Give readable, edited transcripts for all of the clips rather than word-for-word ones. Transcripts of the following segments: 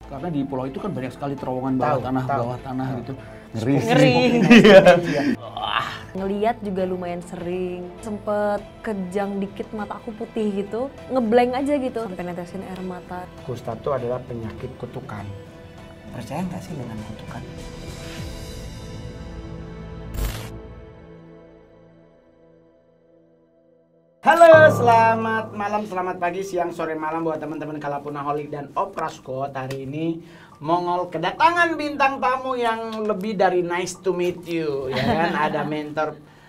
Karena di pulau itu kan banyak sekali terowongan bawah tanah gitu. Ngeri. Ngeliat juga lumayan sering, sempet kejang dikit mata aku putih gitu, ngeblank aja gitu, sampai netesin air mata. Kusta itu adalah penyakit kutukan. Percaya nggak sih dengan kutukan? Halo, selamat malam, selamat pagi, siang, sore, malam buat teman-teman Kalapunaholic dan Opraskot. Hari ini Mongol kedatangan bintang tamu yang lebih dari nice to meet you, ya kan? Ada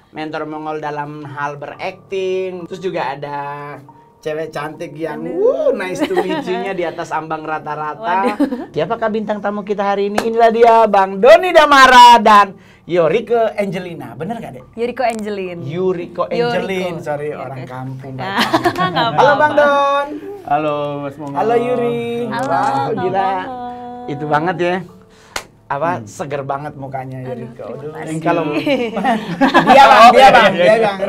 mentor Mongol dalam hal berakting, terus juga ada cewek cantik yang nice to meet you-nya di atas ambang rata-rata. Siapakah bintang tamu kita hari ini? Inilah dia Bang Doni Damara dan Yuriko Angelina. Bener gak, Dek? Yuriko Angelin, sorry orang kampung. Halo Bang Don. Halo Mas Mongol. Halo Yuri. Halo, Wah, gila. Mongol. Itu banget ya. Seger banget mukanya Yuriko. Ini kalau dia bang.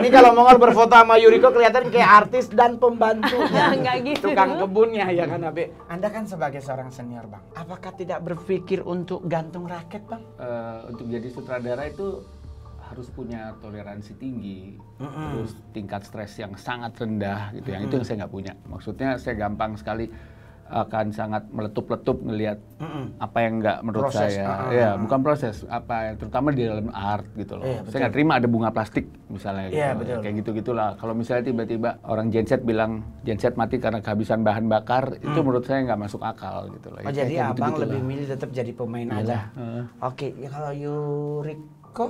Ini kalau Mongol berfoto sama Yuriko kelihatan kayak artis dan pembantunya. Enggak gitu. Tukang kebunnya ya kan, Abe. Anda kan sebagai seorang senior, Bang. Apakah tidak berpikir untuk gantung raket, Bang? Untuk jadi sutradara itu harus punya toleransi tinggi, terus tingkat stres yang sangat rendah gitu. Yang itu yang saya nggak punya. Maksudnya saya gampang sekali akan sangat meletup-letup ngelihat apa yang nggak menurut proses, saya, ya bukan proses, apa yang terutama di dalam art gitu loh. Saya nggak terima ada bunga plastik misalnya, gitu. Kayak gitu-gitulah. Kalau misalnya tiba-tiba orang genset bilang genset mati karena kehabisan bahan bakar, itu menurut saya nggak masuk akal gitu loh. Oh, jadi abang lebih milih tetap jadi pemain aja. Oke, ya kalau Yuriko,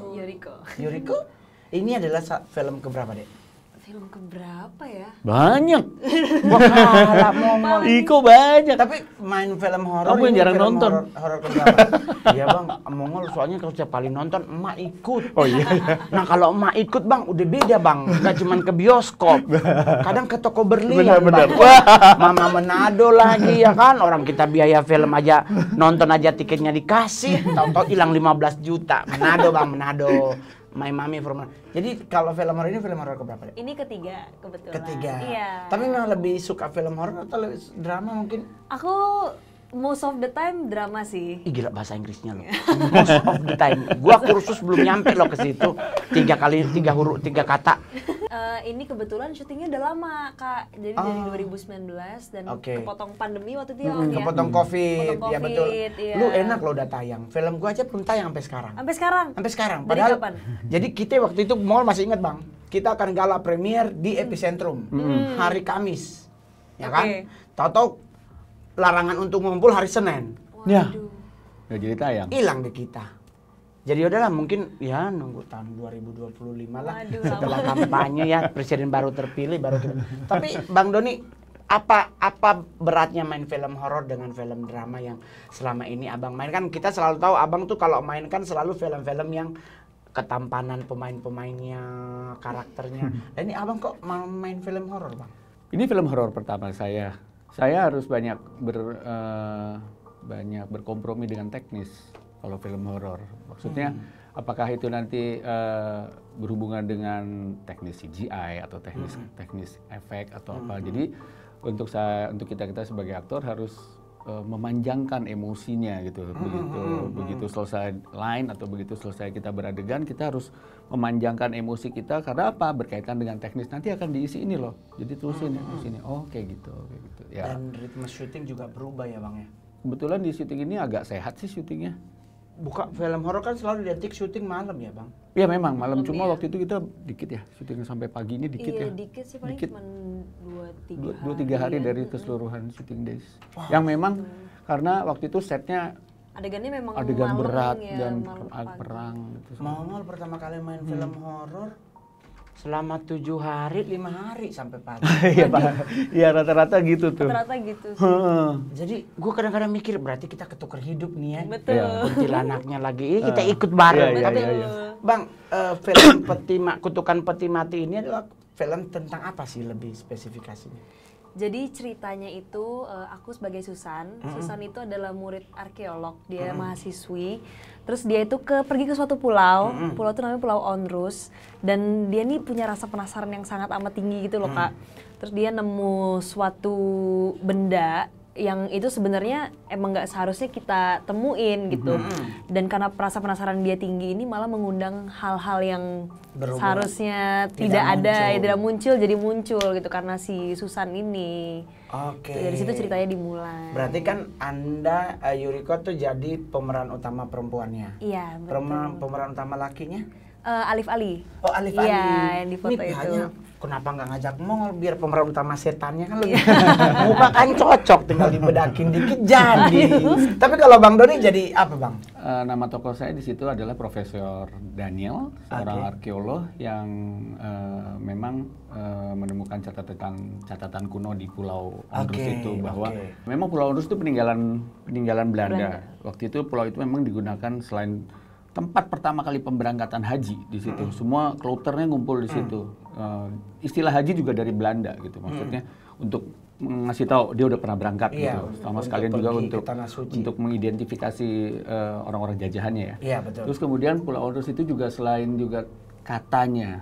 ini adalah film keberapa, Dek? Film keberapa ya? Banyak. Wah, Mongol. Iko banyak. Tapi main film horor. Kamu yang jarang nonton. Horor keberapa? Iya bang, Mongol soalnya kalau setiap kali nonton emak ikut. Oh iya. Nah kalau emak ikut bang, udah beda bang. Gak cuman ke bioskop. Kadang ke toko berlian bang. Mama Manado lagi ya kan. Orang kita biaya film aja, nonton aja tiketnya dikasih. Tahu-tahu hilang 15 juta. Manado bang, Manado. My Mommy from. Jadi kalau film horor ini film horor keberapa? Ini ketiga kebetulan. Ketiga. Iya. Tapi memang lebih suka film horor atau lebih drama mungkin? Aku most of the time drama sih. Ih gila bahasa Inggrisnya loh. Most of the time. Gua kursus belum nyampe loh ke situ. 3 kata. Ini kebetulan syutingnya udah lama kak. Jadi dari 2019 dan kepotong pandemi waktu itu ya. Kepotong COVID. Ya betul. Iya. Lu enak loh udah tayang. Film gua aja belum tayang sampai sekarang. Sampai sekarang. Padahal, dari kapan? Jadi kita waktu itu Mall masih inget bang. Kita akan gala premier di Epicentrum hari Kamis. Ya kan? Tahu-tahu larangan untuk ngumpul hari Senin. Ya. Nggak jadi tayang. Hilang di kita. Jadi udahlah mungkin ya nunggu tahun 2025 lah. Setelah kampanye ya presiden baru terpilih baru kita. Tapi Bang Doni apa beratnya main film horor dengan film drama yang selama ini Abang main? Kan kita selalu tahu Abang tuh kalau main kan selalu film-film yang ketampanan pemain-pemainnya, karakternya. Dan ini Abang kok mau main film horor, Bang? Ini film horor pertama saya. Saya harus banyak berkompromi dengan teknis kalau film horor. Maksudnya apakah itu nanti berhubungan dengan teknis CGI atau teknis efek atau apa. Jadi untuk kita sebagai aktor harus memanjangkan emosinya gitu. Begitu selesai line atau begitu selesai kita beradegan, kita harus memanjangkan emosi kita karena apa? Berkaitan dengan teknis nanti akan diisi ini loh. Jadi terusin di sini. Oh, kayak gitu. Ya. Dan ritme syuting juga berubah ya, Bang ya. Kebetulan di syuting ini agak sehat sih syutingnya. Buka film horor kan selalu identik syuting malam ya, Bang? Iya memang malam, cuma waktu itu kita dikit ya, syuting sampai pagi ini dikit ya. Iya dikit sih, paling cuma 2-3 hari dari keseluruhan syuting days. Yang memang karena waktu itu setnya adegannya memang adegan berat ya, dan perang gitu. Mongol pertama kali main film horor selama 7 hari, 5 hari sampai pagi. Iya rata-rata gitu tuh. Rata-rata gitu sih. Jadi gue kadang-kadang mikir berarti kita ketukar hidup nih ya. Betul. Kuntilanaknya lagi, kita ikut bareng. Tapi Bang, film Kutukan Peti Mati ini adalah film tentang apa sih lebih spesifikasinya? Jadi ceritanya itu aku sebagai Susan. Susan itu adalah murid arkeolog, dia mahasiswi. Terus dia itu pergi ke suatu pulau. Pulau itu namanya Pulau Onrus. Dan dia nih punya rasa penasaran yang sangat amat tinggi gitu loh Kak. Terus dia nemu suatu benda yang itu sebenarnya emang nggak seharusnya kita temuin gitu. Dan karena rasa penasaran dia tinggi ini malah mengundang hal-hal yang seharusnya tidak ada, ya tidak muncul jadi muncul gitu karena si Susan ini. Oke. Dari situ ceritanya dimulai. Berarti kan Anda Yuriko tuh jadi pemeran utama perempuannya. Iya, betul. Pemeran utama lakinya? Alif Ali. Oh, Alif Iya, Ali. yang di foto Ini itu. Kenapa nggak ngajak Mongol biar pemeran utama setannya kan lebih muka kan cocok, tinggal dibedakin dikit jadi. Tapi kalau Bang Doni jadi apa Bang? Nama tokoh saya di situ adalah Profesor Daniel, seorang arkeolog yang memang menemukan catatan kuno di Pulau Ondrus itu bahwa memang Pulau Ondrus itu peninggalan Belanda. Waktu itu pulau itu memang digunakan selain tempat pertama kali pemberangkatan haji di situ. Semua klauternya ngumpul di situ. Istilah haji juga dari Belanda gitu. Maksudnya untuk ngasih tahu dia udah pernah berangkat gitu. Sama sekalian juga untuk mengidentifikasi orang-orang jajahannya ya. Iya, betul. Terus kemudian Pulau Ondrus itu juga selain juga katanya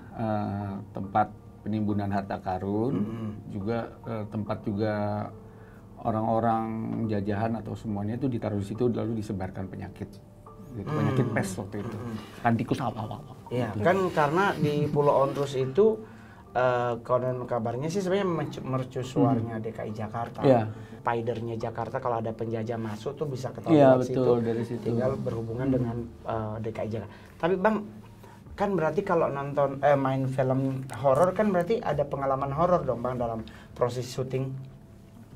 tempat penimbunan harta karun, juga tempat juga orang-orang jajahan atau semuanya itu ditaruh di situ lalu disebarkan penyakit. Gitu, penyakit pes waktu itu, kan tikus apa-apa. Iya, kan karena di Pulau Ondrus itu konon kabarnya sih sebenarnya mercusuarnya DKI Jakarta. Spidernya Jakarta kalau ada penjajah masuk tuh bisa ketahuan Iya, dari betul, situ. dari situ. Tinggal berhubungan dengan DKI Jakarta. Tapi Bang, kan berarti kalau nonton main film horor kan berarti ada pengalaman horor dong Bang dalam proses syuting.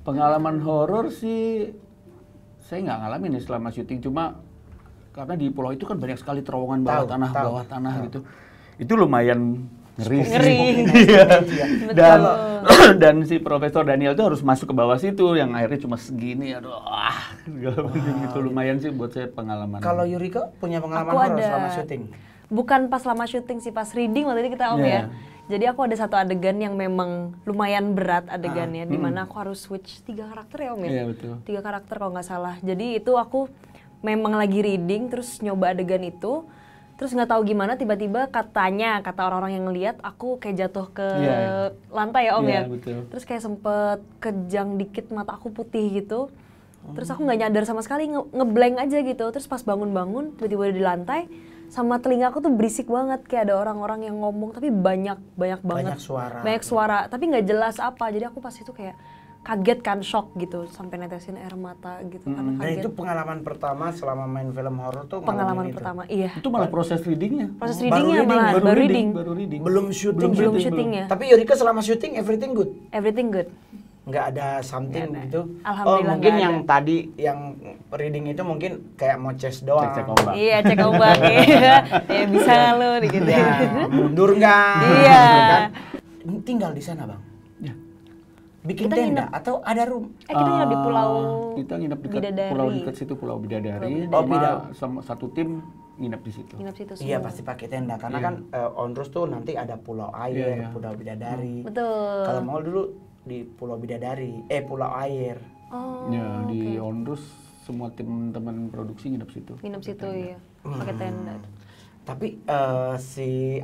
Pengalaman horor sih saya nggak ngalamin ya selama syuting, cuma karena di pulau itu kan banyak sekali terowongan bawah tanah gitu. Itu lumayan ngeri. Dan si Profesor Daniel itu harus masuk ke bawah situ yang airnya cuma segini, aduh, gitu lumayan sih buat saya pengalaman. Kalau Yuriko punya pengalaman horor selama syuting? Bukan pas selama syuting sih, pas reading waktu itu kita ya. Jadi aku ada satu adegan yang memang lumayan berat adegannya, di mana aku harus switch 3 karakter ya Om ya. Iya betul. 3 karakter kalau nggak salah. Jadi itu aku memang lagi reading terus nyoba adegan itu, terus nggak tahu gimana tiba-tiba kata orang-orang yang ngelihat aku kayak jatuh ke lantai ya Om ya. Betul. Terus kayak sempet kejang dikit, mata aku putih gitu. Terus aku nggak nyadar sama sekali, ngeblank aja gitu. Terus pas bangun-bangun tiba-tiba di lantai, sama telinga aku tuh berisik banget kayak ada orang-orang yang ngomong tapi banyak banget. Banyak suara tapi nggak jelas apa. Jadi aku pas itu kayak kaget kan, shock gitu, sampai netesin air mata gitu karena kaget. Dan itu pengalaman pertama selama main film horor tuh? Pengalaman pertama, iya. Itu malah proses readingnya. Proses readingnya malah baru reading. Belum syutingnya. Tapi Yuriko selama syuting everything good? Everything good. Nggak ada something gitu? Alhamdulillah. Mungkin yang tadi yang reading itu mungkin kayak mau chest doang. Cek ombak. Iya, cek ombak. Iya. Ya bisa lo gitu. Ya, mundur nggak? Iya. Tinggal di sana Bang? Bikin kita tenda atau ada room? Kita nginep di Pulau Kita nginep dekat Bidadari. pulau dekat situ, Pulau Bidadari. Sama satu tim nginep di situ. Nginep situ semua. Iya pasti pakai tenda karena kan Ondrus tuh nanti ada Pulau Air, Pulau Bidadari. Betul. Kalau mau dulu di Pulau Bidadari, Pulau Air. Oh. Ya, di Ondrus semua teman-teman produksi nginep situ. Nginep situ iya. Pakai tenda. Tapi si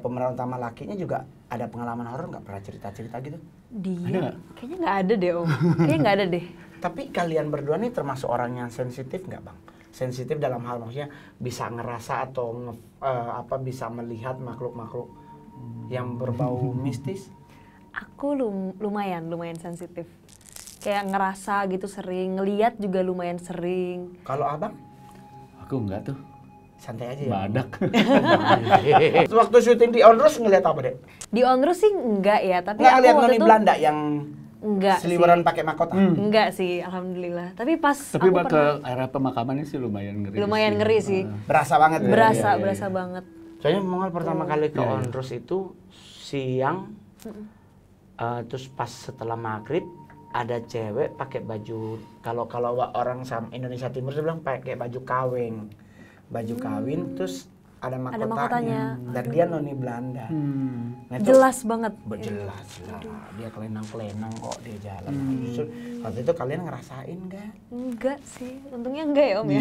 pemeran utama lakinya juga ada pengalaman horor nggak, pernah cerita-cerita gitu? Dia kayaknya nggak ada deh Om. Kayaknya nggak ada deh. Tapi kalian berdua nih termasuk orang yang sensitif nggak Bang? Sensitif dalam hal maksudnya bisa ngerasa atau bisa melihat makhluk-makhluk yang berbau mistis? Aku lumayan sensitif. Kayak ngerasa gitu sering, ngelihat juga lumayan sering. Kalau Abang? Aku enggak tuh. Santai aja ya? Badak. Waktu syuting di Ondrus ngeliat apa deh? Di Ondrus sih enggak ya, tapi nggak aku ngeliat waktu noni itu Belanda yang enggak seliweran pakai mahkota? Enggak sih, alhamdulillah. Tapi pas Tapi aku ke area pemakamannya sih lumayan ngeri. lumayan ngeri sih. Berasa banget ya? Berasa banget. Soalnya Mongol pertama kali ke Ondrus itu siang, terus pas setelah maghrib ada cewek pakai baju, kalau orang Indonesia Timur dia bilang pakai baju kawin, terus ada mahkotanya. Dan dia noni Belanda. Nah, Jelas banget. Jelas lah, dia kelenang-kelenang kok dia jalan. Justru waktu itu kalian ngerasain nggak? Enggak sih, untungnya enggak ya Om ya.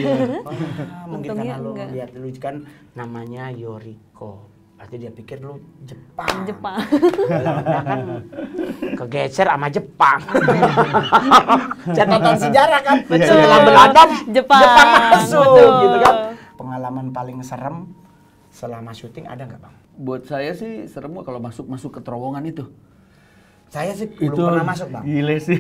Mungkin Untungnya karena lu enggak. lihat dulu kan namanya Yuriko. Artinya dia pikir dulu Jepang. Jepang. Belanda kan kegeser sama Jepang. Catatan sejarah kan. Setelah Belanda Jepang masuk Betul. gitu kan. Pengalaman paling serem selama syuting ada nggak Bang? Buat saya sih serem kalau masuk ke terowongan itu. Saya sih belum pernah masuk Bang. Gile sih.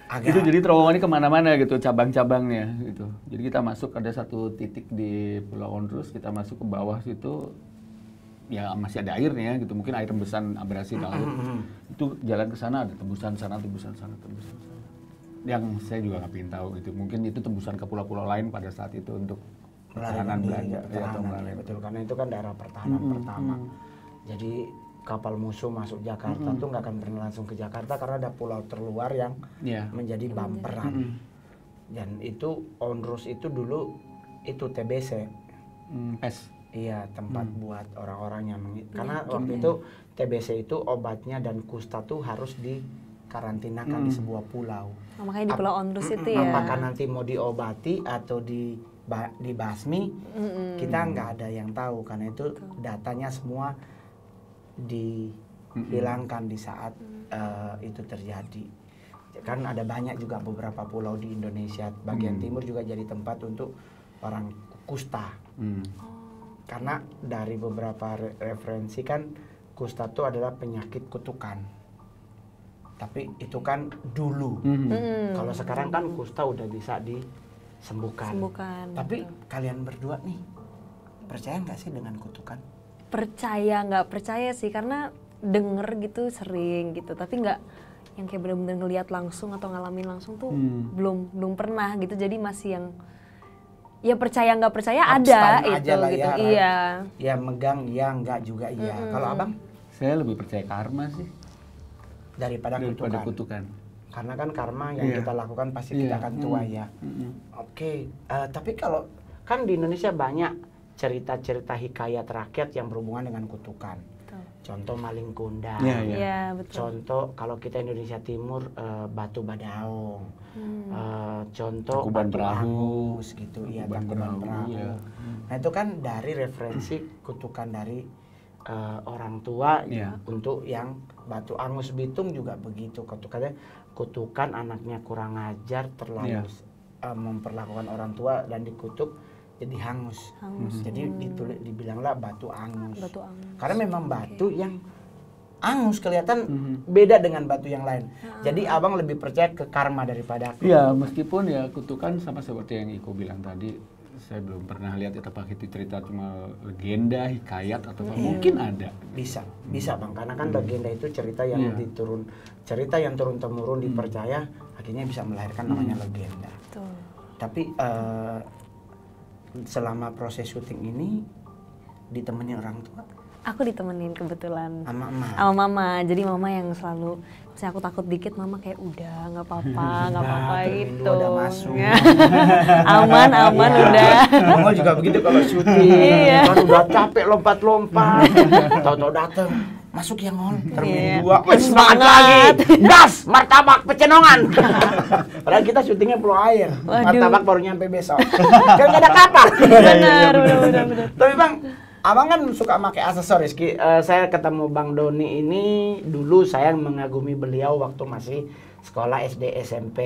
Agak. Itu jadi terowongannya kemana-mana gitu, cabang-cabangnya gitu. Jadi kita masuk ada satu titik di Pulau Onrus, kita masuk ke bawah situ, ya masih ada airnya gitu, mungkin air rembesan abrasi laut. Itu jalan ke sana ada tembusan sana, tembusan sana, tembusan sana. Yang saya juga nggak pengen tahu gitu, mungkin itu tembusan ke pulau-pulau lain pada saat itu untuk pertahanan Belanda. Pertahanan, betul, karena itu kan daerah pertahanan pertama. Jadi kapal musuh masuk Jakarta tuh nggak akan pernah langsung ke Jakarta karena ada pulau terluar yang menjadi bumperan. Dan itu Onrus itu dulu itu TBC. PES. Iya, tempat buat orang-orang yang karena waktu itu TBC itu obatnya dan kusta tuh harus dikarantinakan di sebuah pulau. Oh, makanya di Pulau Onrus itu ya. Apakah nanti mau diobati atau dibasmi, kita nggak ada yang tahu karena itu datanya semua dihilangkan di saat itu terjadi. Kan ada banyak juga beberapa pulau di Indonesia bagian timur juga jadi tempat untuk orang kusta. Karena dari beberapa referensi kan kusta itu adalah penyakit kutukan. Tapi itu kan dulu. Kalau sekarang kan kusta udah bisa disembuhkan. Tapi kalian berdua nih percaya nggak sih dengan kutukan? Percaya nggak percaya sih, karena denger gitu sering gitu, tapi nggak yang kayak bener-bener ngelihat langsung atau ngalamin langsung tuh belum pernah gitu. Jadi masih yang ya percaya nggak percaya ada itu gitu. Ya, iya. Ya megang ya nggak juga iya. Kalau Abang? Saya lebih percaya karma sih Daripada kutukan. Karena kan karma yang kita lakukan pasti kita akan tuai ya. Oke. Tapi kalau kan di Indonesia banyak cerita-cerita hikayat rakyat yang berhubungan dengan kutukan. Betul. Contoh maling kundang. Iya, betul. Contoh kalau kita Indonesia Timur batu badaung. Contoh Tangkuban batu Perahu. angus gitu ya, Tangkuban Tangkuban Perahu, Perahu. iya. Nah itu kan dari referensi kutukan dari orang tua untuk yang batu angus Bitung juga begitu. Kutukan anaknya kurang ajar, terlalu memperlakukan orang tua dan dikutuk jadi hangus. Jadi dibilanglah batu angus. Karena memang batu yang angus kelihatan beda dengan batu yang lain. Jadi Abang lebih percaya ke karma daripada aku. Iya, meskipun ya kutukan sama seperti yang Iko bilang tadi, saya belum pernah lihat apakah itu cerita cuma legenda, hikayat atau mungkin ada. Bisa Bang, karena kan legenda itu cerita yang cerita yang turun temurun dipercaya, akhirnya bisa melahirkan namanya legenda. Betul. Tapi selama proses syuting ini ditemenin orang tua? Aku ditemenin kebetulan Sama emak? sama mama. Jadi mama yang selalu, misalnya aku takut dikit, mama kayak udah nggak apa-apa, nggak apa-apa gitu. Udah masuk. aman udah. Mama juga begitu kalau syuting. Kan udah capek lompat-lompat. Tahu-tahu dateng. Masuk ya Ngol, termin 2, semangat lagi, gas, martabak, pecenongan. Padahal kita syutingnya Pulau Air, martabak baru nyampe besok. Kan gak ada kapal. Benar. Tapi Bang, Abang kan suka pakai aksesoris. Saya ketemu Bang Doni ini dulu saya mengagumi beliau waktu masih sekolah SD, SMP.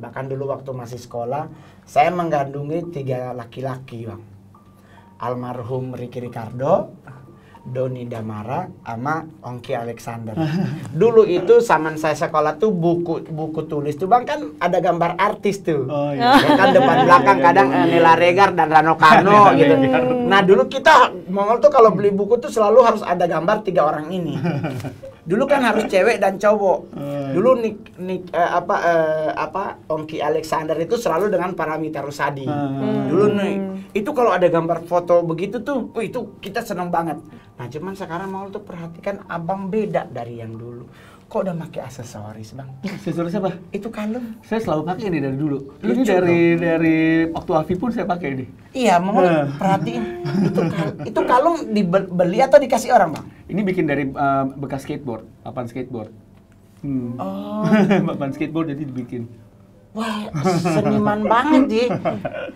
Bahkan dulu waktu masih sekolah, saya menggandungi 3 laki-laki Bang. Almarhum Ricky Ricardo, Doni Damara, sama Ongki Alexander. Dulu itu zaman saya sekolah tuh buku tulis tuh Bang kan ada gambar artis tuh. Ya kan depan belakang kadang Nela Regar dan Rano Karno gitu. Nah dulu kita Mongol tuh kalau beli buku tuh selalu harus ada gambar 3 orang ini. Dulu kan harus cewek dan cowok. Dulu Ongki Alexander itu selalu dengan Paramita Rusady. Dulu nih itu kalau ada gambar foto begitu tuh, itu kita seneng banget. Nah cuman sekarang mau tuh perhatikan Abang beda dari yang dulu. Kok udah pakai aksesoris Bang? Aksesoris apa? Itu kalung. Saya selalu pakai ini dari dulu. Ini Lucu dari waktu Afi pun saya pakai ini. Iya, mau perhatiin. Itu kalung dibeli atau dikasih orang Bang? Ini bikin dari bekas skateboard, papan skateboard. Papan skateboard jadi dibikin. Wah, seniman banget sih.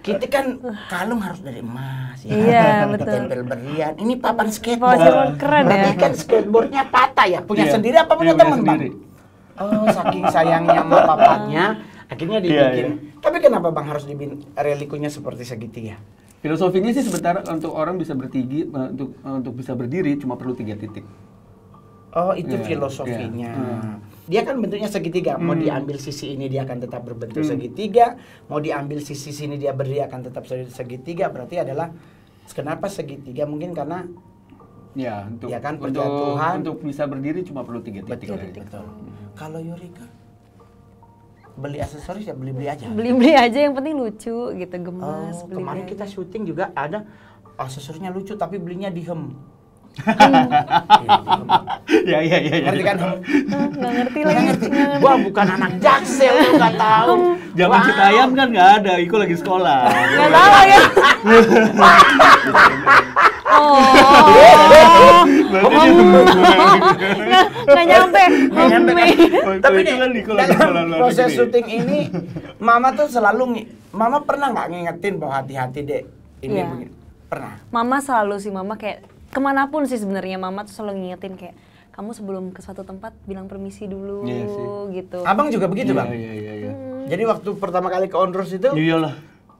Kita kan kalung harus dari emas ya. Iya, betul. Tempel berlian. Ini papan skateboard. Papan keren ya. Berarti kan skateboardnya patah ya? Punya Iya. sendiri apa punya Iya, teman, Bang? sendiri. Oh, saking sayangnya sama papanya, akhirnya dibikin. Iya. Tapi kenapa Bang harus dibikin relikunya seperti segitiga? Filosofinya sih sebentar untuk orang bisa untuk bisa berdiri cuma perlu 3 titik. Oh, itu Iya, filosofinya. iya. Dia kan bentuknya segitiga. Mau diambil sisi ini dia akan tetap berbentuk segitiga. Mau diambil sisi sini dia berdiri akan tetap segitiga. Berarti adalah kenapa segitiga? Mungkin karena Ya, untuk Ya kan, perjatuhan. untuk bisa berdiri cuma perlu 3 titik. betul. Kalau Yurika beli aksesoris ya beli-beli aja. Beli-beli aja yang penting lucu gitu, Oh, gemas. beli-beli kemarin aja. kita syuting juga ada aksesorisnya lucu tapi belinya di Hem. Ya. Ngerti kan Hem? Nggak ngerti lagi. Gua bukan anak Jaksel, lu nggak tahu. Zaman Wah. Citayam kan nggak ada, Iko lagi sekolah. Nggak tahu ya. Oh, nggak nyampe. Nggak nyampe kan? Tapi itu nih, kan Iko lagi sekolah dalam luar proses negeri. syuting ini, Mama tuh selalu Mama pernah nggak ngingetin bahwa hati-hati dek ini Iya. begini? Pernah. Mama selalu sih, Mama kayak kemanapun sih sebenarnya Mama tuh selalu ngingetin kayak kamu sebelum ke suatu tempat bilang permisi dulu Iya sih. gitu. Abang juga begitu bang. Iya. Jadi waktu pertama kali ke Onrus itu, Iyalah.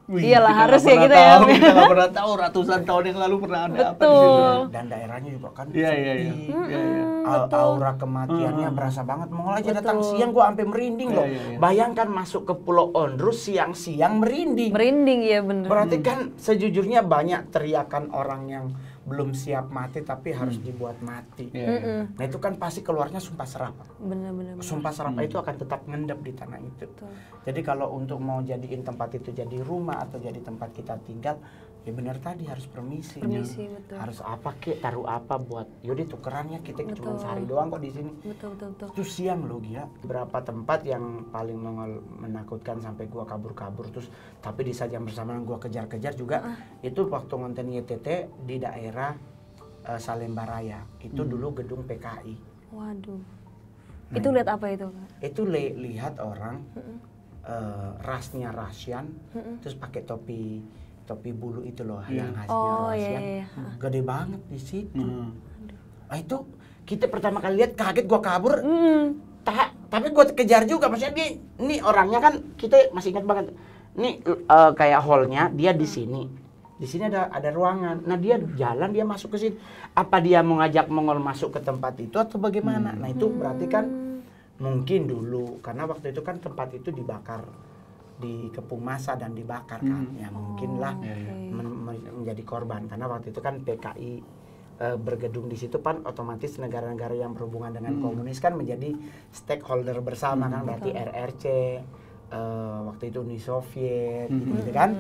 Iyalah, kita harus nggak ya pernah kita ya. tahu, kita nggak pernah tahu ratusan tahun yang lalu pernah ada apa di situ. Betul. dan daerahnya juga kan Iya. sepi. Iya. Aura kematiannya berasa banget. Mau aja datang Betul. siang gua sampai merinding loh. Iya. Bayangkan masuk ke Pulau Onrus siang-siang merinding. Merinding ya bener. Berarti kan sejujurnya banyak teriakan orang yang belum siap mati tapi harus dibuat mati. Iya. Nah itu kan pasti keluarnya sumpah serapah. Bener. Sumpah serapah itu akan tetap ngendap di tanah itu. Betul. Jadi kalau untuk mau jadiin tempat itu jadi rumah atau jadi tempat kita tinggal, ya benar tadi harus permisi. Permisi, betul. Harus apa kek, taruh apa buat, yaudah tukerannya kita cuma Betul. sehari doang kok di sini. Betul. Itu siang loh gila. Berapa tempat yang paling menakutkan sampai gua kabur-kabur terus tapi di saat yang bersamaan gua kejar-kejar juga itu waktu ngonten YTT di daerah Salemba Raya. Itu dulu gedung PKI. Waduh. Itu lihat apa itu, Kak? Itu lihat orang rasnya Russian terus pakai topi bulu itu loh yang khasnya Oh, Russian. iya. Gede banget di situ. Nah, itu kita pertama kali lihat kaget gua kabur. Tapi gue kejar juga, maksudnya ini orangnya kan kita masih ingat banget. Ini kayak hallnya dia di sini. Di sini ada ruangan. Nah dia jalan, dia masuk ke sini. Apa dia mau ngajak Mongol masuk ke tempat itu atau bagaimana? Nah itu berarti kan mungkin dulu karena waktu itu kan tempat itu dibakar, dikepung massa dan dibakar kan. Ya mungkinlah menjadi korban karena waktu itu kan PKI bergedung di situ kan otomatis negara-negara yang berhubungan dengan komunis kan menjadi stakeholder bersama kan berarti RRC waktu itu Uni Soviet gitu kan.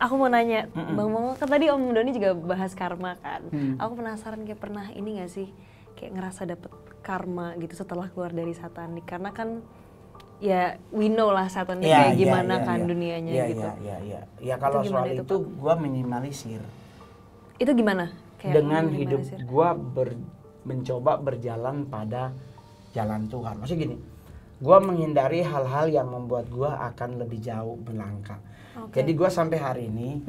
Aku mau nanya, Bang Mongol kan tadi Om Doni juga bahas karma kan. Aku penasaran kayak pernah ini nggak sih kayak ngerasa dapet karma gitu setelah keluar dari satanik karena kan ya we know lah satanik kayak gimana dunianya gitu. Ya kalau Itu soal gimana itu, itu gua minimalisir. Itu gimana? Kayak Dengan hidup minimalisir. gua mencoba berjalan pada jalan Tuhan. Maksudnya gini, gua menghindari hal-hal yang membuat gua akan lebih jauh melangkah. Jadi gua sampai hari ini,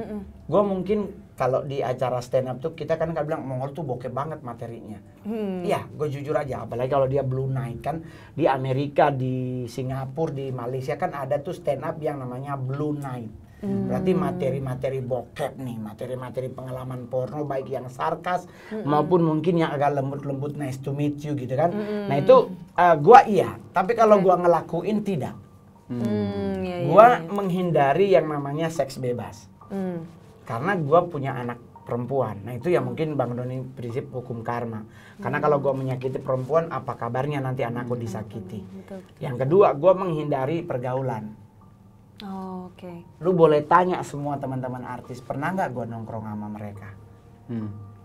gua mungkin kalau di acara stand up tuh kita kan bilang Mongol tuh bokeh banget materinya. Iya, gue jujur aja. Apalagi kalau dia Blue Night kan di Amerika, di Singapura, di Malaysia kan ada tuh stand up yang namanya Blue Night. Berarti materi-materi bokep nih, materi-materi pengalaman porno baik yang sarkas maupun mungkin yang agak lembut-lembut nice to meet you gitu kan. Nah itu gua iya, tapi kalau gua ngelakuin tidak. Gua menghindari yang namanya seks bebas. Karena gua punya anak perempuan. Nah itu ya mungkin Bang Doni prinsip hukum karma. Karena kalau gua menyakiti perempuan, apa kabarnya nanti anakku disakiti. Yang kedua, gua menghindari pergaulan. Oh, oke. Lu boleh tanya semua teman-teman artis, pernah nggak gue nongkrong sama mereka?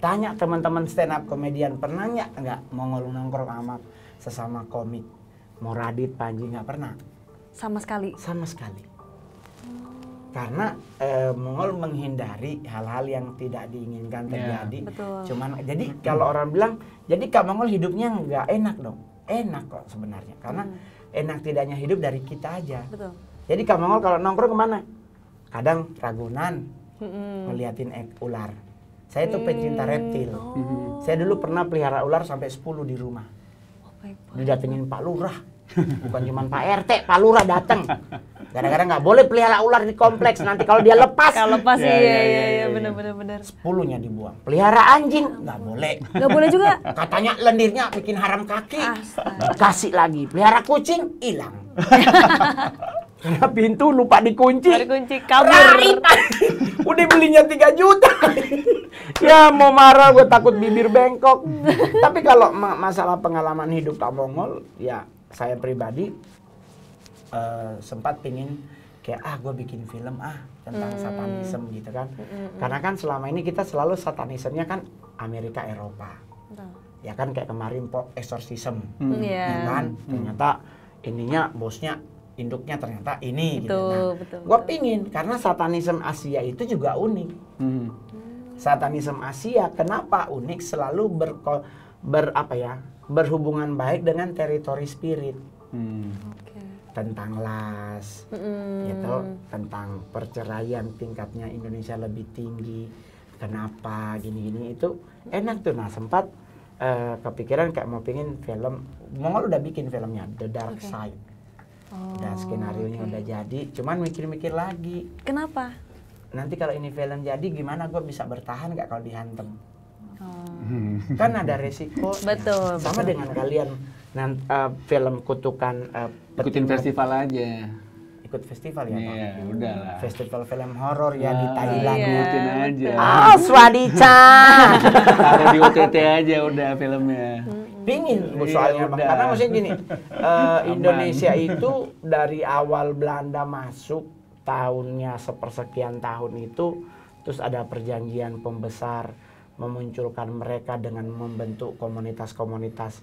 Tanya teman-teman stand up komedian, pernah nggak mau nongkrong sama sesama komik? Mau Radit, Panji, nggak pernah? Sama sekali. Sama sekali. Karena Mongol menghindari hal-hal yang tidak diinginkan terjadi. Betul. Cuman jadi kalau orang bilang, jadi Kak Mongol hidupnya nggak enak dong. Enak kok sebenarnya. Karena enak tidaknya hidup dari kita aja. Betul. Jadi Kak Mongol kalau nongkrong kemana? Kadang Ragunan, ngeliatin ular. Saya tuh pecinta reptil. Saya dulu pernah pelihara ular sampai 10 di rumah. Didatengin Pak Lurah. Bukan cuma Pak RT, Pak Lurah datang. Gara-gara nggak boleh pelihara ular di kompleks. Nanti kalau dia lepas. Kalau lepas iya benar. 10-nya dibuang. Pelihara anjing nggak boleh. Nggak boleh juga. Katanya lendirnya bikin haram kaki. Astaga. Kasih lagi. Pelihara kucing hilang. Karena pintu lupa dikunci. Ada kunci kabur. Raib. Udah belinya 3 juta. Ya mau marah gue takut bibir bengkok. Tapi kalau masalah pengalaman hidup Kak Mongol, ya saya pribadi sempat pingin kayak gue bikin film tentang satanisme gitu kan. Karena kan selama ini kita selalu satanismenya kan Amerika Eropa. Ya kan kayak kemarin exorcism. Ya kan ternyata ininya bosnya induknya ternyata ini gitu. Nah, gue pingin karena satanisme Asia itu juga unik. Satanisme Asia kenapa unik? Selalu berhubungan baik dengan teritori spirit. Tentang las, gitu, tentang perceraian tingkatnya Indonesia lebih tinggi. Kenapa gini-gini itu enak tuh. Nah sempat kepikiran kayak mau pingin film. Mongol udah bikin filmnya The Dark Side. Dan skenarionya udah jadi, cuman mikir-mikir lagi. Kenapa? Nanti kalau ini film jadi gimana gue bisa bertahan gak kalau dihantem? Kan ada resiko. Betul. Sama dengan kalian film Kutukan Ikutin festival aja. Ikut festival ya, Pak? Iya, udahlah. Festival film horor ya di Thailand. Ikutin aja. Swadica. Taruh di OTT aja udah filmnya. Pingin soalnya Bang. Karena maksudnya gini, Indonesia itu dari awal Belanda masuk tahunnya sepersekian tahun itu, terus ada perjanjian pembesar memunculkan mereka dengan membentuk komunitas-komunitas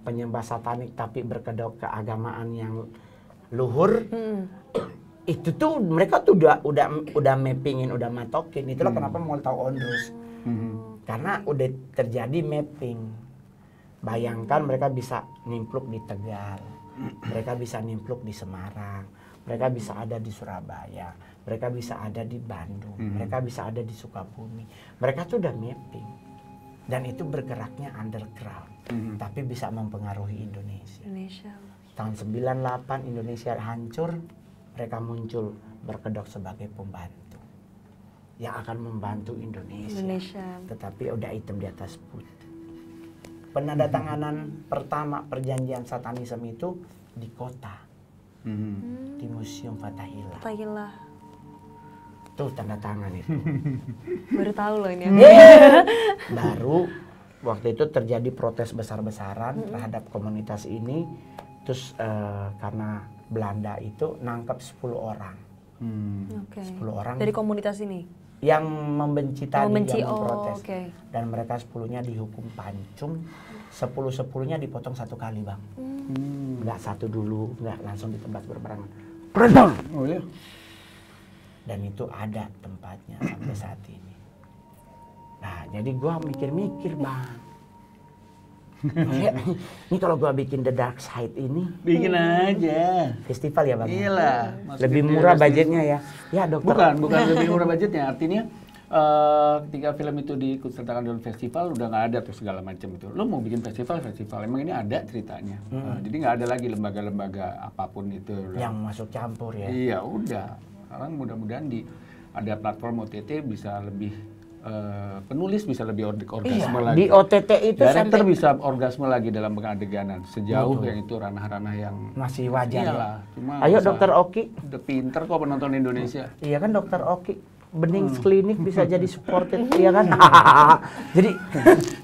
penyembah satanik tapi berkedok keagamaan yang luhur. Itu tuh mereka tuh udah mappingin, udah matokin. Itulah kenapa mau tahu Ondrus. Karena udah terjadi mapping. Bayangkan mereka bisa nimpluk di Tegal, mereka bisa nimpluk di Semarang, mereka bisa ada di Surabaya, mereka bisa ada di Bandung, mereka bisa ada di Sukabumi. Mereka tuh udah mapping. Dan itu bergeraknya underground, tapi bisa mempengaruhi Indonesia. Tahun 98 Indonesia hancur, mereka muncul berkedok sebagai pembantu yang akan membantu Indonesia. Tetapi udah hitam di atas putih. Penandatanganan pertama perjanjian satanisme itu di kota, di Museum Fathahillah. Tuh tanda tangan itu. Baru tahu loh ini. Baru waktu itu terjadi protes besar-besaran terhadap komunitas ini. Terus karena Belanda itu nangkep 10 orang. 10 orang dari komunitas ini yang membenci tadi, yang memprotes. Dan mereka 10-nya dihukum pancung, 10-10-nya dipotong 1 kali, Bang. Nggak 1 dulu, nggak langsung ditebas berbarengan. Berendang! Oh iya. Dan itu ada tempatnya sampai saat ini. Nah, jadi gua mikir-mikir, Bang. Ini kalau gua bikin The Dark Side ini, bikin aja festival ya Bang? Iyalah. Lebih murah budgetnya ya? Ya dokter. Bukan lebih murah budgetnya. Artinya ketika film itu diikutsertakan dalam festival udah nggak ada tuh segala macam itu. Lo mau bikin festival, emang ini ada ceritanya. Jadi nggak ada lagi lembaga-lembaga apapun itu. Yang masuk campur ya? Iya udah. Sekarang mudah-mudahan ada platform OTT bisa lebih penulis bisa lebih orgasme lagi. Di OTT itu director bisa orgasme lagi dalam pengadeganan sejauh yang itu ranah-ranah yang masih wajar. Iyalah, cuma ayo Dokter Oki. Udah pinter kok penonton Indonesia. Iya kan Dokter Oki. Bening Klinik bisa jadi supported, iya kan? Jadi,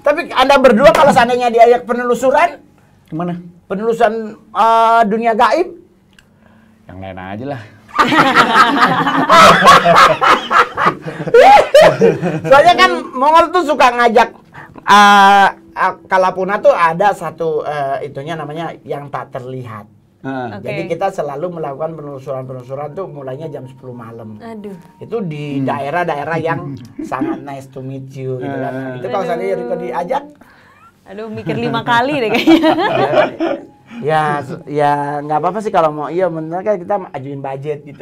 tapi Anda berdua kalau seandainya diajak penelusuran, kemana? Penelusuran dunia gaib? Yang lain aja lah. Soalnya kan Mongol tuh suka ngajak Kalapuna tuh ada satu itunya namanya yang tak terlihat. Jadi kita selalu melakukan penelusuran tuh mulainya jam 10 malam. Aduh. Itu di daerah-daerah yang sangat nice to meet you gitu kan. Itu kalau seandainya Riko diajak, aduh mikir 5 kali deh kayaknya. Ya nggak apa-apa sih kalau mau. Iya, bener kan kita ajuin budget gitu.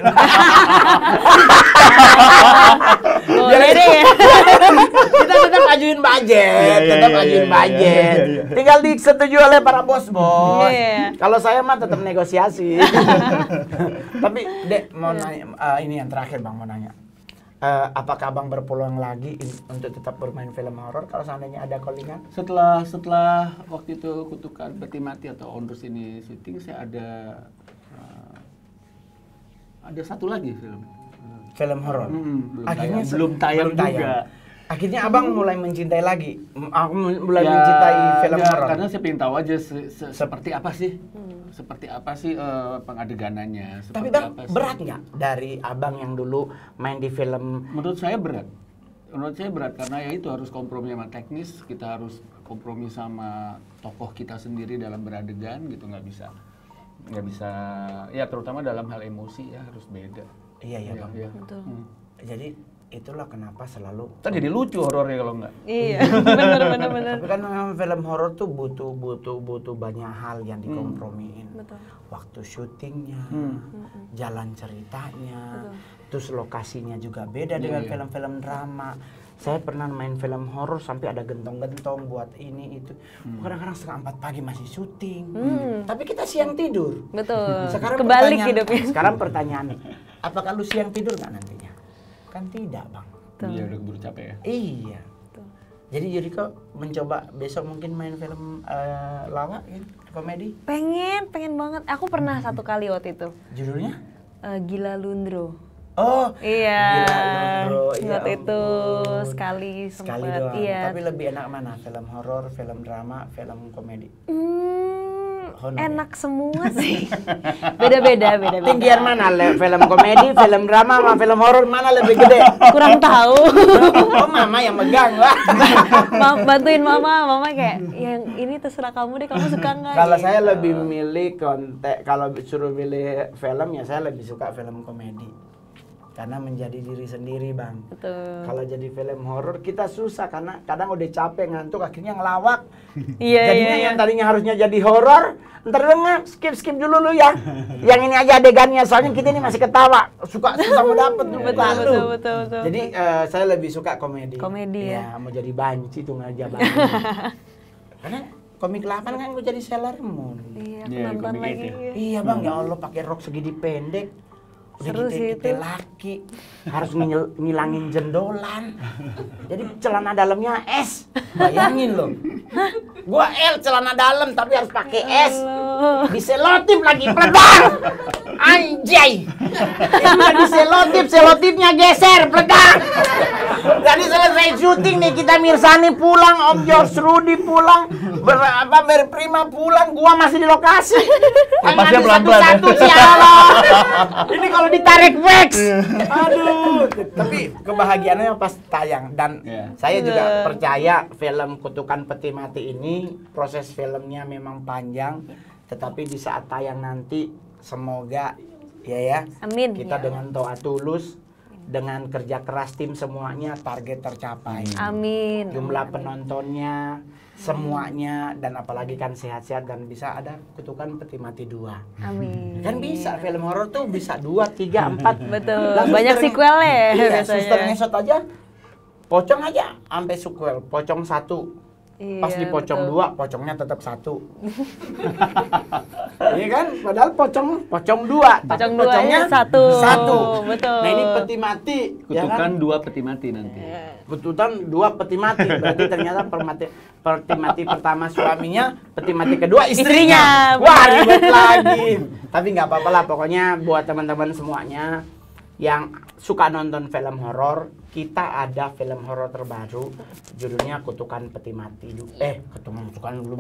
Boleh deh ya. Kita tetap ajuin budget, Iya. Tinggal disetujui oleh para bos-bos. Iya. Kalau saya mah tetap negosiasi. Tapi Dek mau nanya, ini yang terakhir Bang mau nanya. Apakah Abang berpeluang lagi untuk tetap bermain film horor kalau seandainya ada callingan? Setelah waktu itu Kutukan Peti Mati atau Onrus ini syuting, saya ada satu lagi film. Film horor. Akhirnya belum tayang juga. Akhirnya Abang mulai mencintai lagi. Aku mulai mencintai film horor. Karena saya pengen tahu aja seperti apa sih. Seperti apa sih pengadeganannya. Tapi Bang, berat nggak dari Abang yang dulu main di film? Menurut saya berat. Karena ya itu harus kompromi sama teknis, kita harus kompromi sama tokoh kita sendiri dalam beradegan gitu, nggak bisa ya terutama dalam hal emosi ya harus beda. Iya Bang. Iya. Betul. Jadi itulah kenapa selalu Kan jadi lucu horornya kalau nggak. Iya, benar. Tapi kan memang film horor tuh butuh banyak hal yang dikompromiin. Betul. Waktu syutingnya, jalan ceritanya, terus lokasinya juga beda dengan film-film drama. Saya pernah main film horor sampai ada gentong-gentong buat ini itu. Kadang-kadang setengah 4 pagi masih syuting. Tapi kita siang tidur. Betul. Sekarang Kebalik hidupnya. Sekarang pertanyaannya, apakah lu siang tidur nggak nantinya? Kan tidak Bang. Iya udah keburu capek ya. Iya. Jadi kok mencoba besok mungkin main film lawak ya, komedi? Pengen banget. Aku pernah satu kali waktu itu. Judulnya? Gila Lundro. Oh, Iya. Gila Lundro. Ya Waktu itu ampun. sekali doang. Iya. Tapi lebih enak mana? Film horor, film drama, film komedi? Honor, enak semua sih. Beda-beda. Tinggian mana? Film komedi, film drama, sama film horor mana lebih gede? Kurang tahu. Oh, mama yang megang lah. Bantuin mama kayak yang ini terserah kamu deh, kamu suka nggak? Kalau gitu. saya lebih milih kalau suruh milih film ya saya lebih suka film komedi. Karena menjadi diri sendiri Bang. Betul. Kalau jadi film horor kita susah karena kadang udah capek ngantuk akhirnya ngelawak. Iya. Yang tadinya harusnya jadi horor, ntar lu skip dulu lu ya. Yang ini aja adegannya soalnya kita ini masih ketawa. Susah mau dapet tuh. Betul. Jadi saya lebih suka komedi. Komedi ya. Mau jadi banci tuh aja Bang. Karena komik 8 kan gue jadi Sailor Moon. Iya, Iya, aku nonton komik lagi. itu. Iya Bang, ya Allah pakai rok segini pendek. Udah Seru sih kita itu. laki harus ngilangin jendolan. Jadi celana dalamnya S. Bayangin loh. Gua L celana dalam tapi harus pakai S. Diselotip lagi pledang. Anjay. Ini selotipnya geser pledang. Jadi selesai syuting nih kita Mirsani pulang, Om George Rudy pulang, Berprima pulang, gua masih di lokasi. Lepasnya pelan-pelan ya. Satu sialan. Ini kalau ditarik wax. Aduh. Tapi kebahagiaannya pas tayang dan saya juga percaya film Kutukan Peti Mati ini proses filmnya memang panjang, tetapi di saat tayang nanti semoga ya Amin. kita Ya. dengan doa tulus, dengan kerja keras tim semuanya target tercapai. Amin. Jumlah penontonnya semuanya dan apalagi kan sehat-sehat dan bisa ada Kutukan Peti Mati 2. Amin. Kan bisa film horor tuh bisa 2, 3, 4. Betul. Lah, Banyak suster- sequelnya ya Iya, biasanya. suster ngesot aja. Pocong aja sampai sequel, pocong 1. Pas Iya, di pocong betul. 2, pocongnya tetap 1. Iya kan? Padahal pocong 2, tapi Pocong 2 pocongnya nya 1. 1. Betul. Nah, ini peti mati, ya Kutukan kan? 2 peti mati nanti. Betulan 2 peti mati. Berarti ternyata peti mati pertama suaminya, peti mati kedua istrinya. Istrinya, Wah, benar. ribet lagi. Tapi nggak apa-apa lah, pokoknya buat teman-teman semuanya yang suka nonton film horor, kita ada film horor terbaru judulnya Kutukan Peti Mati. Kutukan dulu.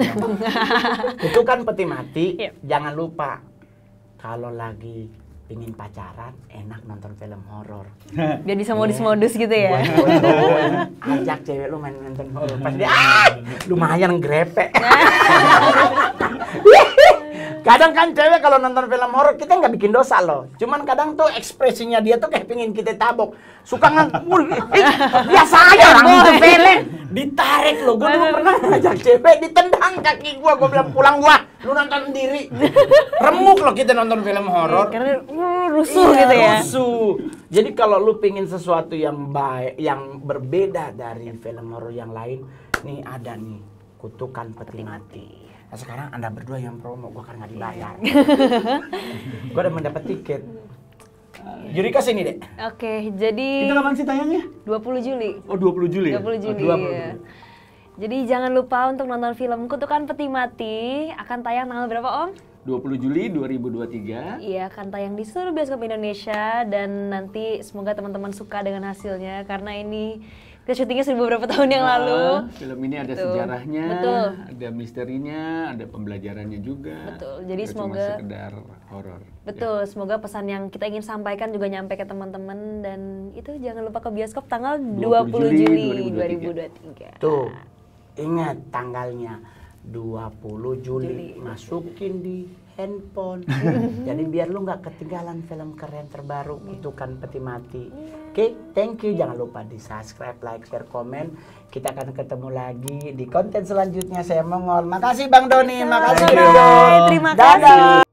Kutukan Peti Mati. Yep. Jangan lupa kalau lagi pingin pacaran enak nonton film horor. Biar bisa modus-modus gitu ya. Ajak cewek lu main nonton horor. Pas dia lumayan grepe. Kadang kan cewek kalau nonton film horor kita nggak bikin dosa loh. Cuman kadang tuh ekspresinya dia tuh kayak pingin kita tabok. Suka biasa aja orang itu film. Ditarik loh. Gue dulu pernah ngajak cewek ditendang kaki gue bilang pulang gua. Lu nonton sendiri. Remuk loh kita nonton film horor. Karena rusuh gitu ya. Rusuh. Jadi kalau lu pingin sesuatu yang baik, yang berbeda dari film horor yang lain, nih ada nih Kutukan Peti Mati. Nah, sekarang Anda berdua yang promo, gua kan nggak dibayar. Gua udah mendapat tiket. Jurika sini deh. Oke, jadi Itu kapan sih tayangnya? 20 Juli. Oh 20 Juli. 20 Juli. 20 Iya. Jadi jangan lupa untuk nonton film Kutukan Peti Mati. Akan tayang tanggal berapa, Om? 20 Juli 2023. Iya, akan tayang di seluruh bioskop Indonesia dan nanti semoga teman-teman suka dengan hasilnya karena ini kita syutingnya sudah beberapa tahun yang lalu. Film ini ada Betul. sejarahnya, Betul. ada misterinya, ada pembelajarannya juga. Betul. Jadi Nggak semoga cuma sekedar horor. betul, semoga pesan yang kita ingin sampaikan juga nyampe ke teman-teman dan itu jangan lupa ke bioskop tanggal 20 Juli 2023. Tuh, ingat tanggalnya 20 Juli. Masukin di handphone. Jadi biar lu nggak ketinggalan film keren terbaru Kutukan Peti Mati. Oke, thank you. Jangan lupa di subscribe, like, share, komen. Kita akan ketemu lagi di konten selanjutnya. Saya Mongol. Makasih Bang Doni, makasih Bye. Ridho. Terima Dadah. kasih.